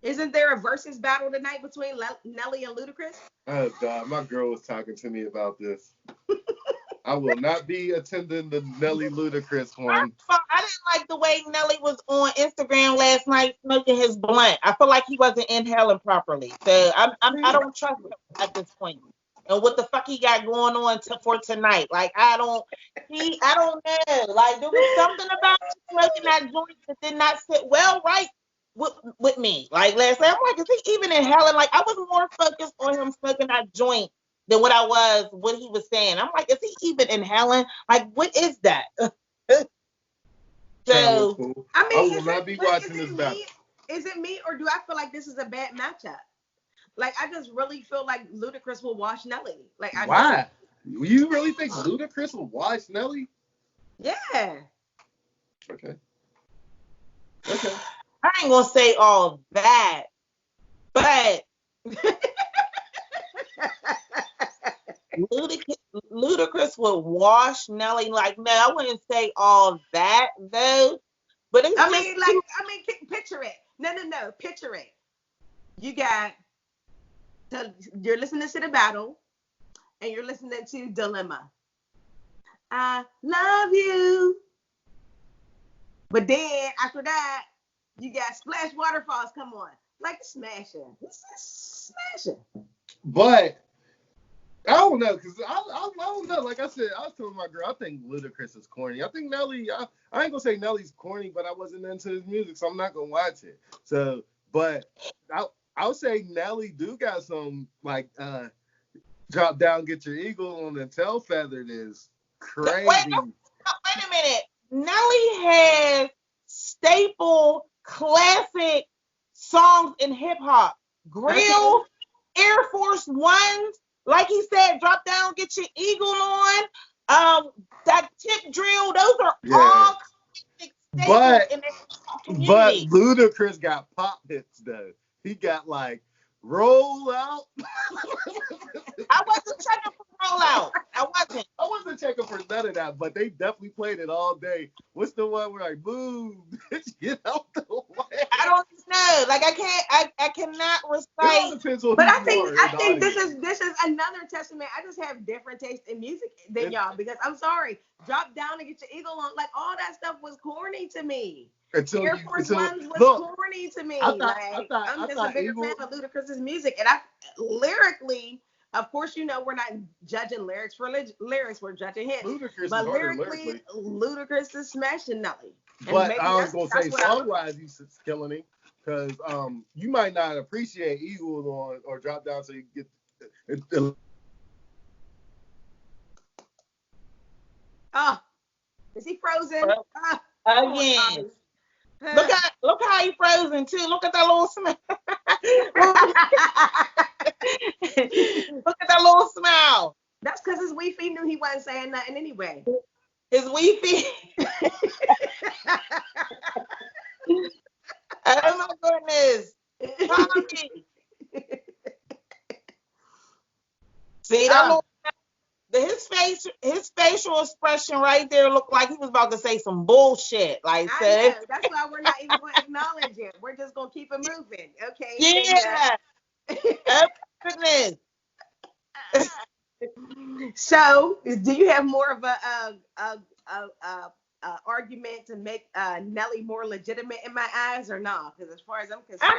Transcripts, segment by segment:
Isn't there a versus battle tonight between Nelly and Ludacris? Oh God, my girl was talking to me about this. I will not be attending the Nelly Ludacris one. I didn't like the way Nelly was on Instagram last night smoking his blunt. I feel like he wasn't inhaling properly. So I don't trust him at this point. And what the fuck he got going on for tonight? Like I don't know. Like there was something about him smoking that joint that did not sit well right with me. Like last night, I'm like, is he even inhaling? Like I was more focused on him smoking that joint than what I was what he was saying. I'm like, is he even inhaling? Like what is that? So Cool. I mean, I will not be watching this battle. Is it me or do I feel like this is a bad matchup? Like I just really feel like Ludacris will wash Nelly. Like why? You really think Ludacris will wash Nelly? Yeah. Okay. I ain't gonna say all that, but Ludacris would wash Nelly. Like, no, I wouldn't say all that though. But it's picture it. No, picture it. You're listening to the battle, and you're listening to Dilemma. I love you, but then after that, you got Splash Waterfalls come on, like smashing. This is smashing. But I don't know, because I don't know. Like I said, I was telling my girl, I think Ludacris is corny. I think Nelly, I ain't gonna say Nelly's corny, but I wasn't into his music, so I'm not gonna watch it. So, but I'll say Nelly do got some, like, drop down, get your eagle on the tail feathered is crazy. Wait a minute. Nelly has staple classic songs in hip hop. Grill, Air Force Ones, like he said, drop down, get your eagle on. That tip drill, those are all classic staples in the community. But Ludacris got pop hits though. He got like Roll Out. I wasn't checking for Roll Out. I wasn't checking for none of that, but they definitely played it all day. What's the one where I move? Get out the way. I don't know. Like I cannot recite. But I think this is another testament. I just have different taste in music than y'all, because I'm sorry, drop down and get your eagle on. Like all that stuff was corny to me. Air Force Ones was corny to me. I'm just a bigger fan of Ludacris's music, and lyrically, of course, we're not judging lyrics for lyrics. We're judging hits. But lyrically, Ludacris is smashing Nelly. But I was gonna say song-wise, he's killing him, because you might not appreciate eagle on or drop down, so you get. Is he frozen? Again. Look how he frozen too. Look at that little smile. Look at that little smile. That's because his Wi-Fi knew he wasn't saying nothing anyway. His Wi-Fi. Oh my goodness. See that little, his facial expression right there looked like he was about to say some bullshit. Like that's why we're not even going to acknowledge it. We're just going to keep it moving. Okay. Yeah. Oh goodness. So, do you have more of a argument to make Nelly more legitimate in my eyes, or not? Because as far as I'm concerned,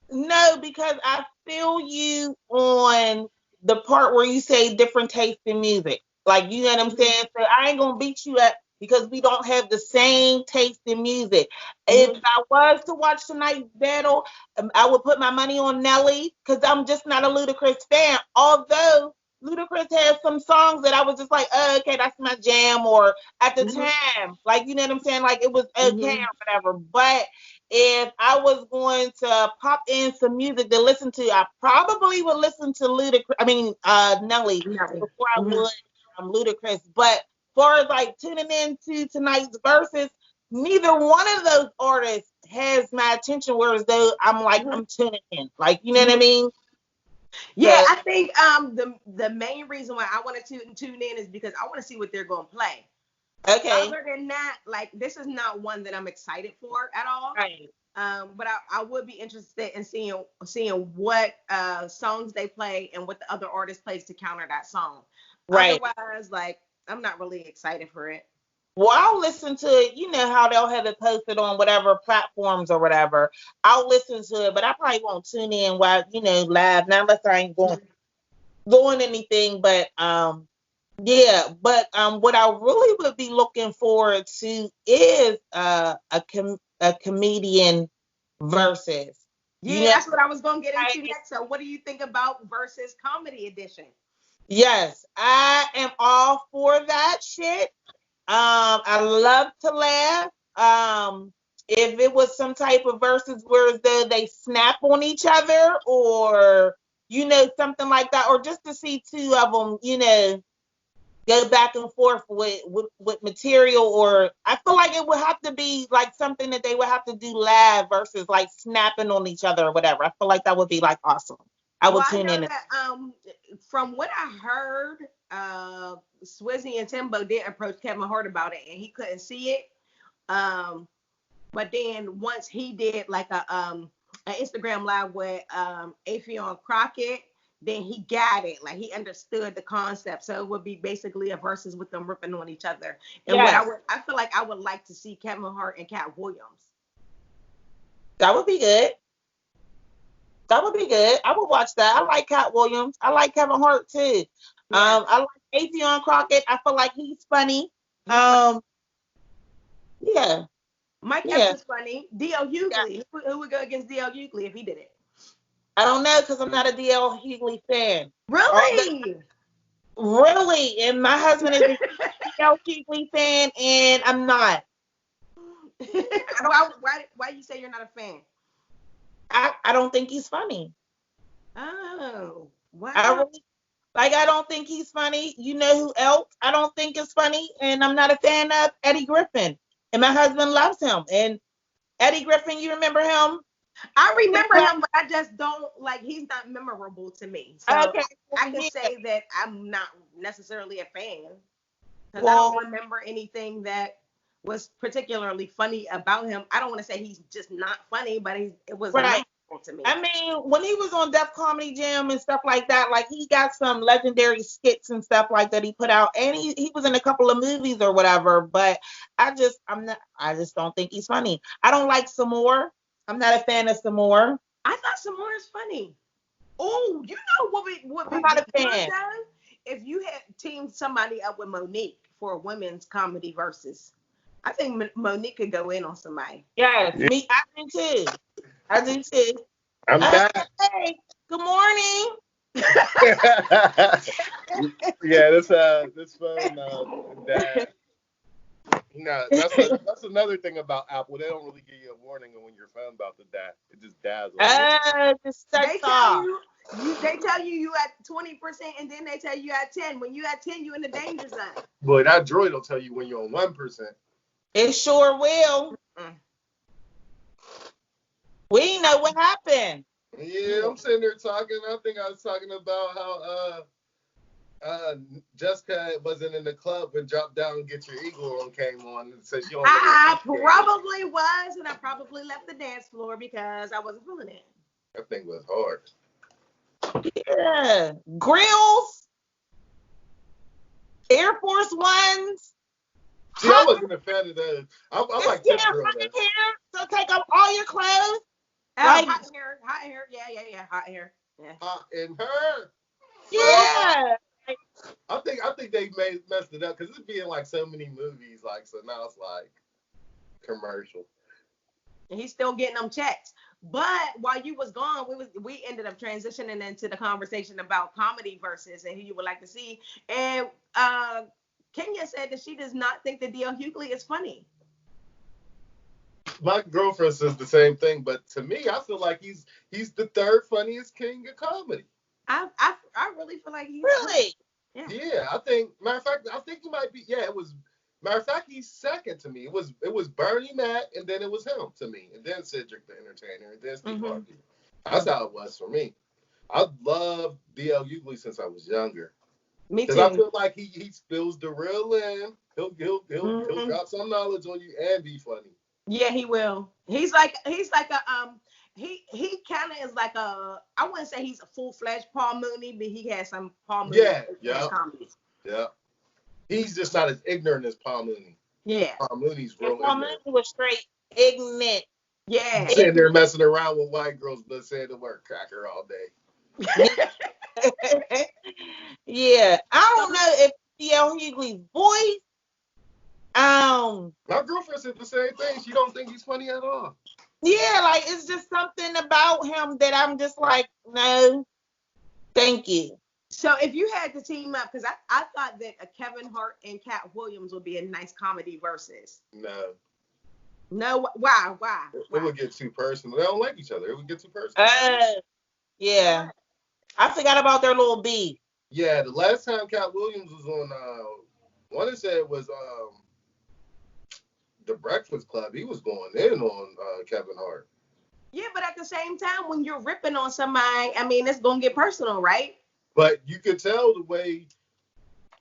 no, because I feel you on the part where you say different taste in music. Like, you know what I'm saying? So I ain't gonna beat you up because we don't have the same taste in music. If I was to watch tonight's battle, I would put my money on Nelly, because I'm just not a Ludacris fan. Although Ludacris has some songs that I was just like, oh, okay, that's my jam, or at the time, like, you know what I'm saying? Like, it was okay or whatever. But if I was going to pop in some music to listen to, I probably would listen to Nelly before I would Ludacris. But as far as like tuning into tonight's verses, neither one of those artists has my attention, whereas though I'm tuning in. Like, you know what I mean? Yeah, I think the main reason why I want to tune in is because I want to see what they're going to play. Okay. Other than that, like, this is not one that I'm excited for at all. Right. But I would be interested in seeing what songs they play and what the other artist plays to counter that song. Right. Otherwise, like, I'm not really excited for it. Well, I'll listen to it. You know how they'll have it posted on whatever platforms or whatever. I'll listen to it, but I probably won't tune in while, live. Not unless I ain't doing anything. But yeah. But what I really would be looking forward to is a comedian versus. Yeah, that's what I was gonna get into next. So, what do you think about Verzuz Comedy Edition? Yes, I am all for that shit. I love to laugh. If it was some type of verses where they snap on each other or, something like that, or just to see two of them, go back and forth with material, or I feel like it would have to be like something that they would have to do live versus like snapping on each other or whatever. I feel like that would be like awesome. I would tune in. That, from what I heard, Swizzy and Timbo did approach Kevin Hart about it, and he couldn't see it. But then once he did like an Instagram live with Afion Crockett, then he got it. Like, he understood the concept. So it would be basically a versus with them ripping on each other. And I feel like I would like to see Kevin Hart and Cat Williams. That would be good. That would be good. I would watch that. I like Cat Williams. I like Kevin Hart too. Yeah. I like Afion Crockett. I feel like he's funny. Yeah. Mike Epps is funny. D.L. Hughley. Who would go against D.L. Hughley if he did it? I don't know, because I'm not a D.L. Hughley fan. Really? Really? And my husband is a D.L. Hughley fan, and I'm not. Why you say you're not a fan? I don't think he's funny. Oh, wow. I don't think he's funny. You know who else I don't think is funny? And I'm not a fan of Eddie Griffin. And my husband loves him. And Eddie Griffin, you remember him? I remember him, but I just don't, like, he's not memorable to me. So okay. I can say that I'm not necessarily a fan. Because I don't remember anything that was particularly funny about him. I don't want to say he's just not funny, but it was memorable to me. I mean, when he was on Def Comedy Jam and stuff like that, like, he got some legendary skits and stuff like that he put out, and he was in a couple of movies or whatever, but I just don't think he's funny. I don't like Samore. I'm not a fan of Samore. I thought Samore is funny. Oh, you know what I'm not a fan. If you had teamed somebody up with Monique for a women's comedy versus, I think Monique could go in on somebody. Yes, me. I do too. I'm back. Hey, good morning. Yeah, this phone, Dad. That's another thing about Apple. They don't really give you a warning when your phone about to die. It just dies. They tell you at 20%, and then they tell you at 10. When you at 10, you in the danger zone. Boy, that Droid will tell you when you're on 1%. It sure will. We know what happened. Yeah, I'm sitting there talking. I think I was talking about how Jessica wasn't in the club when Drop Down and Get Your Eagle on came on and said she I probably was, and I probably left the dance floor because I wasn't feeling it. That thing was hard. Yeah. Grills, Air Force Ones. See, I wasn't a fan of those. I like this girl. So take off all your clothes. Hot hair. Yeah, hot hair. Yeah. Hot in her. Yeah. I think they messed it up because it's being like so many movies, like, so now it's like commercial. And he's still getting them checks. But while you was gone, we ended up transitioning into the conversation about comedy versus and who you would like to see. And Kenya said that she does not think that D.L. Hughley is funny. My girlfriend says the same thing, but to me, I feel like he's the third funniest king of comedy. I really feel like he's really. Yeah, I think. Matter of fact, I think he might be. Yeah, it was. Matter of fact, he's second to me. It was Bernie Mac, and then it was him to me, and then Cedric the Entertainer, and then Steve Harvey. That's how it was for me. I loved D.L. Hughley since I was younger. Me too. Because I feel like he spills the real in. He'll drop some knowledge on you and be funny. Yeah, he will. He's like a he kind of is like a, I wouldn't say he's a full-fledged Paul Mooney, but he has some Paul Mooney comedy. Yeah. He's just not as ignorant as Paul Mooney. Yeah. Paul Mooney's real Paul Mooney was straight ignorant. Yeah. Sitting there messing around with white girls, but saying the word cracker all day. Yeah. I don't know if D.L. Hughley's voice. My girlfriend said the same thing. She don't think he's funny at all. Yeah, like it's just something about him that I'm just like, no, thank you. So if you had to team up, because I thought that a Kevin Hart and Cat Williams would be a nice comedy versus. No, why? It would get too personal. They don't like each other. It would get too personal. Yeah. I forgot about their little beef. Yeah, the last time Cat Williams was on, I want to say it was The Breakfast Club. He was going in on Kevin Hart. Yeah, but at the same time, when you're ripping on somebody, I mean, it's gonna get personal, right? But you could tell the way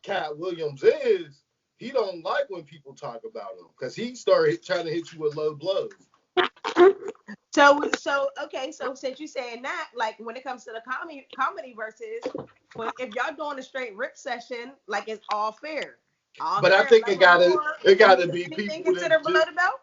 Cat Williams is, he don't like when people talk about him because he started trying to hit you with low blows. So okay, so since you're saying that, like when it comes to the comedy versus, but if y'all doing a straight rip session, like it's all fair. But I think it gotta be people considered below the belt.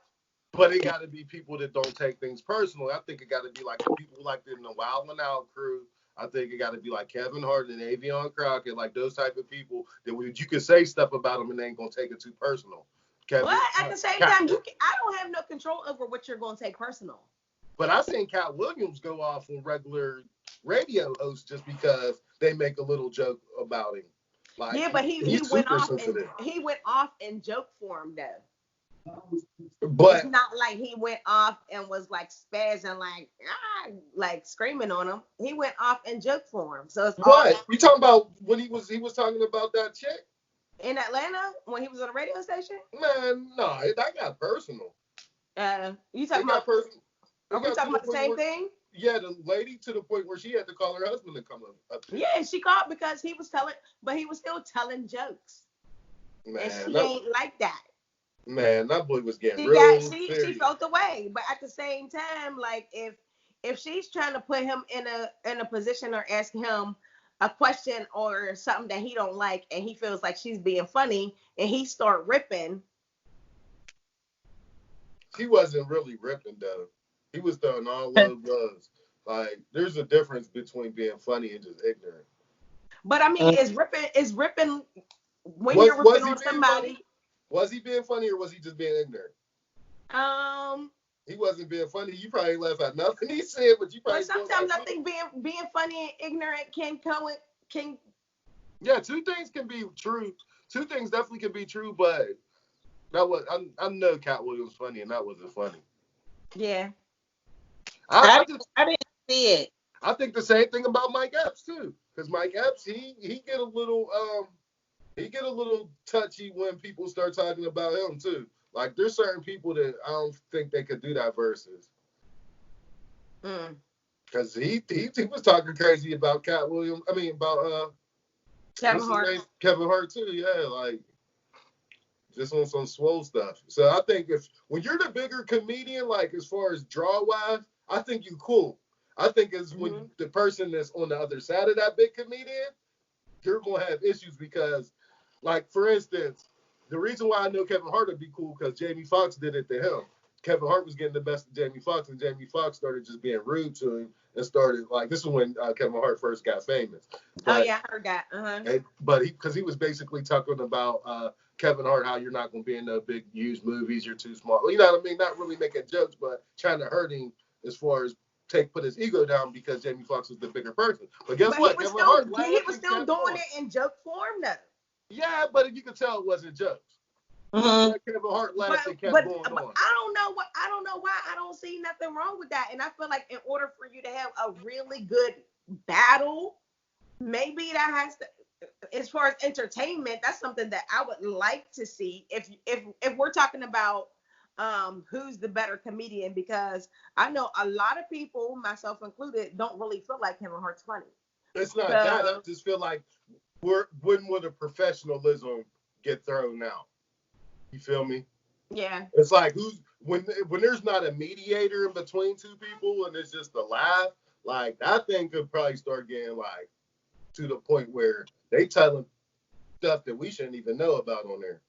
But it gotta be people that don't take things personal. I think it gotta be like people like in the Wild 'N Out crew. I think it got to be like Kevin Hart and Avion Crockett, like those type of people that you can say stuff about them and they ain't gonna take it too personal. But at the same time, I don't have no control over what you're gonna take personal. But I seen Cat Williams go off on regular radio hosts just because they make a little joke about him. Like, yeah, but he went off in joke form though. But it's not like he went off and was like spazzing, like screaming on him. He went off in joke form. So it's what you talking about when he was talking about that chick in Atlanta when he was on a radio station? Man, no, that got personal. You talking about personal? Are we talking about the same thing? Yeah, the lady to the point where she had to call her husband to come up. Yeah, she called because he was still telling jokes. Man, and she ain't like that. Man, that boy was getting she felt the way, but at the same time, like if she's trying to put him in a position or ask him a question or something that he don't like, and he feels like she's being funny, and he start ripping. He wasn't really ripping though. He was throwing all low blows. Like there's a difference between being funny and just ignorant. But I mean, is ripping when you're ripping on somebody. Funny? Was he being funny or was he just being ignorant? He wasn't being funny. You probably laugh at nothing he said, but you probably. But sometimes I think being funny and ignorant can. Yeah, two things can be true. Two things definitely can be true, but that was I know Cat Williams funny and that wasn't funny. Yeah. I didn't see it. I think the same thing about Mike Epps too, because Mike Epps he get a little touchy when people start talking about him too. Like there's certain people that I don't think they could do that versus. Because he was talking crazy about Cat Williams. I mean about Kevin Hart. Kevin Hart too. Yeah, like just on some swole stuff. So I think when you're the bigger comedian, like as far as draw wise, I think you cool. I think it's when the person that's on the other side of that big comedian, you're gonna have issues because, like for instance, the reason why I know Kevin Hart would be cool because Jamie Foxx did it to him. Kevin Hart was getting the best of Jamie Foxx, and Jamie Foxx started just being rude to him and started like this is when Kevin Hart first got famous. But, I heard that. But because he was basically talking about Kevin Hart, how you're not gonna be in no big used movies, you're too small. You know what I mean? Not really making jokes, but trying to hurt him as far as put his ego down because Jamie Foxx was the bigger person. But guess what? He was still doing it in joke form though. Yeah, but you could tell it wasn't jokes. Kevin Hart laughed and kept going on. I don't know why I don't see nothing wrong with that. And I feel like in order for you to have a really good battle, maybe that has to, as far as entertainment, that's something that I would like to see. If we're talking about who's the better comedian, because I know a lot of people, myself included, don't really feel like Kevin Hart's funny. It's not that. I just feel like when would the professionalism get thrown out? You feel me? Yeah. It's like when there's not a mediator in between two people and it's just a laugh, like that thing could probably start getting like to the point where they telling stuff that we shouldn't even know about on there.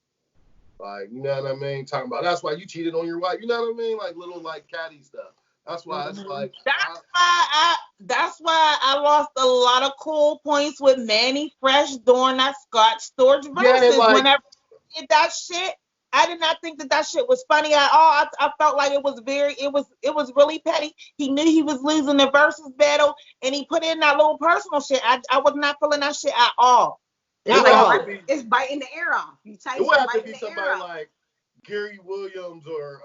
Like, you know what I mean? Talking about that's why you cheated on your wife. You know what I mean? Like little like catty stuff. That's why it's like that's why I lost a lot of cool points with Manny Fresh during that Scott Storch versus. like, whenever he did that shit, I did not think that shit was funny at all. I felt like it was really petty. He knew he was losing the versus battle, and he put in that little personal shit. I was not feeling that shit at all. It's biting the air off. You type it would have to be somebody like Gary Williams or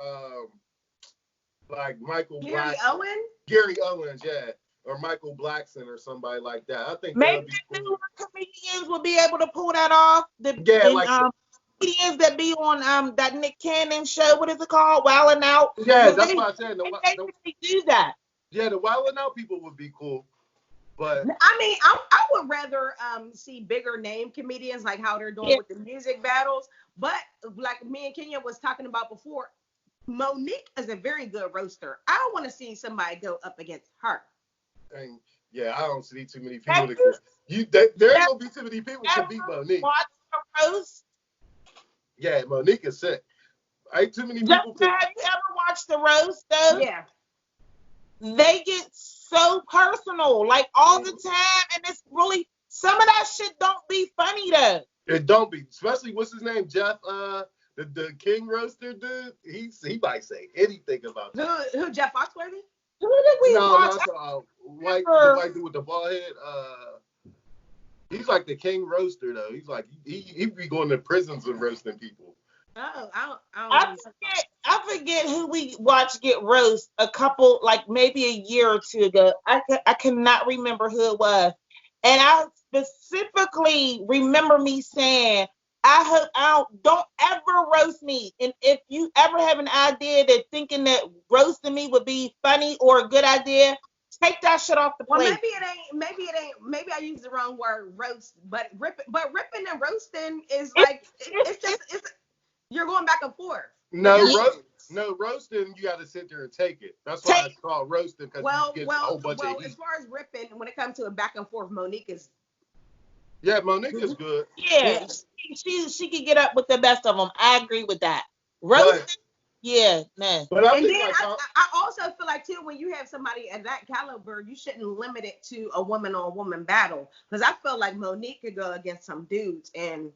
like Michael Gary Owens, yeah. Or Michael Blackson or somebody like that. I think maybe the newer comedians would be able to pull that off. Comedians that be on that Nick Cannon show. What is it called? Wildin' Out. Yeah, that's what I said. They do that. Yeah, the Wildin' Out people would be cool. But I mean, I would rather see bigger name comedians like how they're doing with the music battles. But like me and Kenya was talking about before, Monique is a very good roaster. I don't want to see somebody go up against her. And yeah, I don't see too many people. There's gonna be too many people to beat Monique. Watch the roast. Yeah, Monique is sick. Ain't too many people. Have you ever watched the roast though? Yeah. They get so personal, like all the time, and it's really some of that shit don't be funny though. It don't be, especially what's his name, Jeff, the King roaster dude. He might say anything about that. Who Jeff Foxworthy? Who did we watch? The white dude with the bald head. He's like the king roaster though. He's like he be going to prisons and roasting people. Oh, I forget who we watched get roast a couple, like maybe a year or two ago. I cannot remember who it was, and I specifically remember me saying, don't ever roast me. And if you ever have an idea that thinking that roasting me would be funny or a good idea, take that shit off the plate. Well, maybe it ain't. Maybe I used the wrong word, roast. But ripping and roasting is like it's you're going back and forth. No, roasting, you got to sit there and take it. That's why it's called roasting, because you get a whole bunch of heat. As far as ripping, when it comes to a back and forth, Monique is. Yeah, Monique is good. Yeah, she can get up with the best of them. I agree with that. Roasting, yeah, man. But I also feel like too, when you have somebody at that caliber, you shouldn't limit it to a woman on woman battle, because I feel like Monique could go against some dudes and.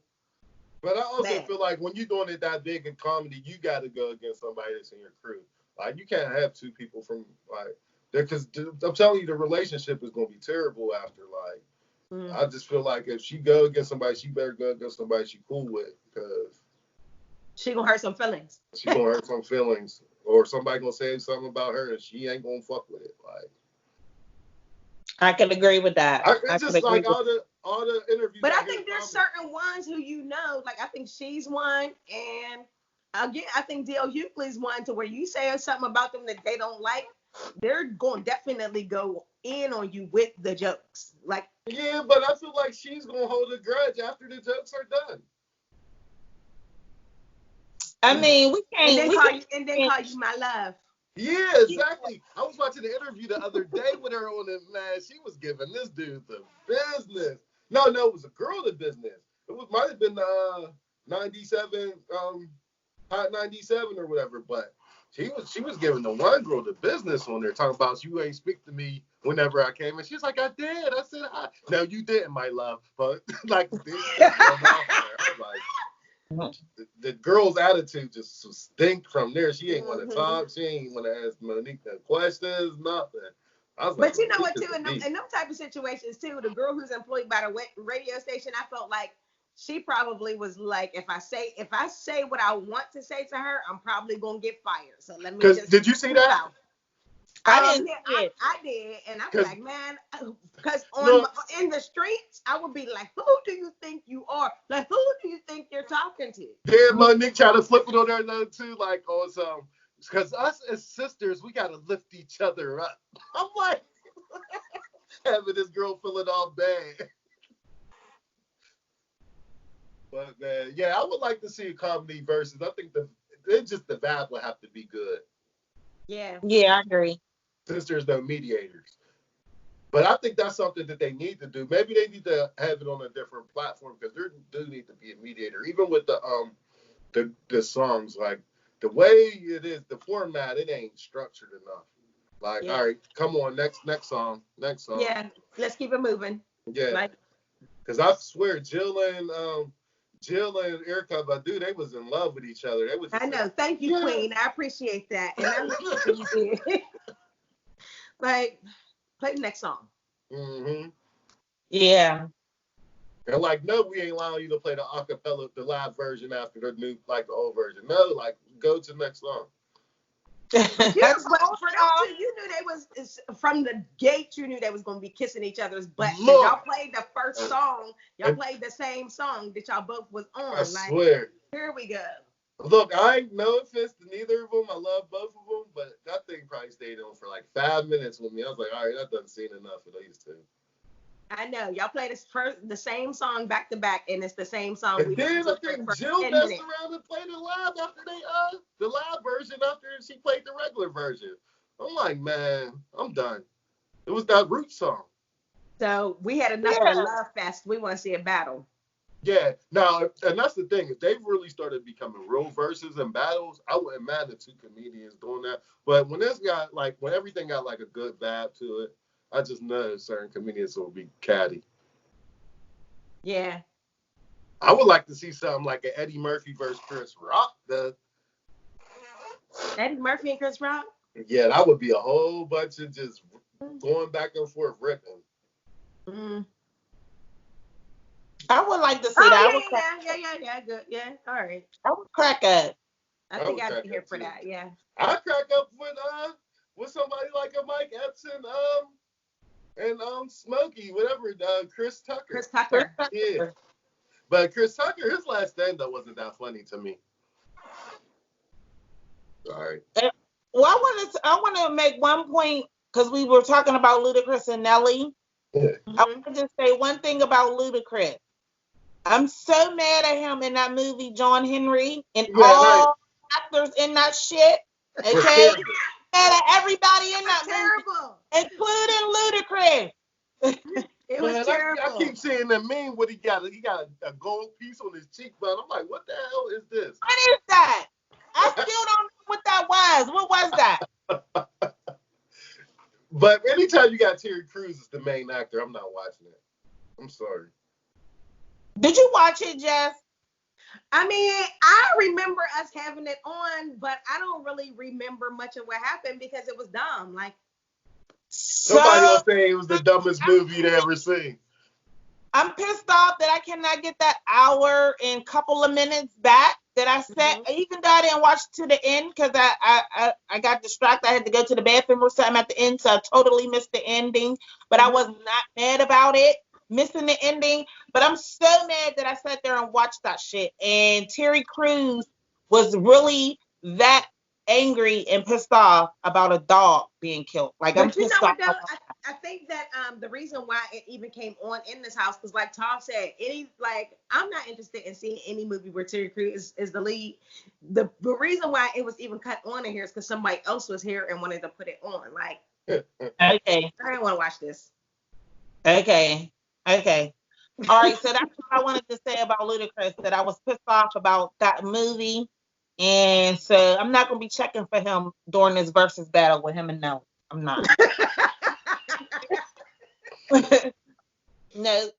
But I also feel like when you're doing it that big in comedy, you got to go against somebody that's in your crew. Like, you can't have two people from, like, because I'm telling you, the relationship is going to be terrible after, like, I just feel like if she go against somebody, she better go against somebody she cool with, because she going to hurt some feelings. She going to hurt some feelings. Or somebody going to say something about her and she ain't going to fuck with it. Like, I can agree with that. It's just like all the interviews. But I think there's certain ones who like I think she's one, and again I think D.L. Hughley's one, to where you say something about them that they don't like, they're going to definitely go in on you with the jokes. Like, yeah, but I feel like she's going to hold a grudge after the jokes are done. I mean, we can't. And then call you my love. Yeah, exactly. I was watching the interview the other day with her on it, man. She was giving this dude the business. No, it was a girl the business. It might have been 97, Hot 97 or whatever, but she was giving the one girl the business on there, talking about you ain't speak to me whenever I came, and she's like, I did. I said, no, you didn't, my love, but like, I was like. The girl's attitude just stink from there. She ain't want to talk. She ain't want to ask Monique no questions, nothing. I was but you know what, too, in them type of situations, too, the girl who's employed by the radio station, I felt like she probably was like, if I say what I want to say to her, I'm probably going to get fired. So let me just. Did you see that? Out. I did, and I was like, man, because in the streets, I would be like, who do you think you are? Like, who do you think you're talking to? Yeah, Monique tried to flip it on her though too, like on some, because us as sisters, we gotta lift each other up. I'm like, having this girl feeling all bad. But man, yeah, I would like to see a comedy versus. I think it's just the vibe will have to be good. Yeah. Yeah, I agree. Since there's no mediators. But I think that's something that they need to do. Maybe they need to have it on a different platform because there do need to be a mediator. Even with the songs, like the way it is, the format, it ain't structured enough. Like, all right, come on, next song. Yeah, let's keep it moving. Yeah. Because I swear, Jill and Erykah Badu, they was in love with each other. They was. I know. Thank you, Queen. I appreciate that. And I'm you did. Like, play the next song. Mm-hmm. Yeah. And like, no, we ain't allowing you to play the acapella, the live version after the new, like the old version. No, like, go to the next song. For those two, you knew they was from the gate. You knew they was gonna be kissing each other's butt. Y'all played the first song. Y'all played the same song that y'all both was on. I swear. Here we go. Look, I ain't no offense to neither of them. I love both of them, but that thing probably stayed on for like 5 minutes with me. I was like, all right, that doesn't seem enough of these two. I know. Y'all played the same song back to back, and it's the same song. And then I think Jill messed around and played it live after the live version after she played the regular version. I'm like, man, I'm done. It was that root song. So we had enough of a love fest. We want to see a battle. Yeah. Now, and that's the thing. If they've really started becoming real verses and battles, I wouldn't mind the two comedians doing that. But when when everything got like a good vibe to it, I just know certain comedians will be catty. Yeah. I would like to see something like an Eddie Murphy versus Chris Rock. Eddie Murphy and Chris Rock? Yeah, that would be a whole bunch of just going back and forth ripping. Mm. I would like to see that. Yeah, good. Yeah, all right. I would crack up. I think I'd be here for that, yeah. I crack up with somebody like a Mike Epps and Smokey, whatever, Chris Tucker. Chris Tucker. Yeah. But Chris Tucker, his last stand-up wasn't that funny to me. Sorry. Well, I want to make one point because we were talking about Ludacris and Nelly. Yeah. I want to just say one thing about Ludacris. I'm so mad at him in that movie, John Henry, and all actors in that shit. Okay, mad at everybody in that movie, including Ludacris. It was terrible. I keep seeing the meme. What he got? He got a gold piece on his cheekbone. I'm like, what the hell is this? What is that? I still don't know what that was. What was that? But anytime you got Terry Crews as the main actor, I'm not watching it. I'm sorry. Did you watch it, Jess? I mean, I remember us having it on, but I don't really remember much of what happened because it was dumb. Like, somebody will say it was the dumbest movie they ever seen. I'm pissed off that I cannot get that hour and couple of minutes back that I set, even though I didn't watch to the end because I got distracted. I had to go to the bathroom or something at the end, so I totally missed the ending. But I was not mad about it, missing the ending. But I'm so mad that I sat there and watched that shit. And Terry Crews was really that angry and pissed off about a dog being killed. Like, I'm pissed off. I think that the reason why it even came on in this house was like Tom said, I'm not interested in seeing any movie where Terry Crews is the lead. The reason why it was even cut on in here is because somebody else was here and wanted to put it on. Like, okay, I didn't want to watch this. Okay. All right, so that's what I wanted to say about Ludacris, that I was pissed off about that movie. And so I'm not going to be checking for him during this versus battle with him and Nelly. I'm not. No,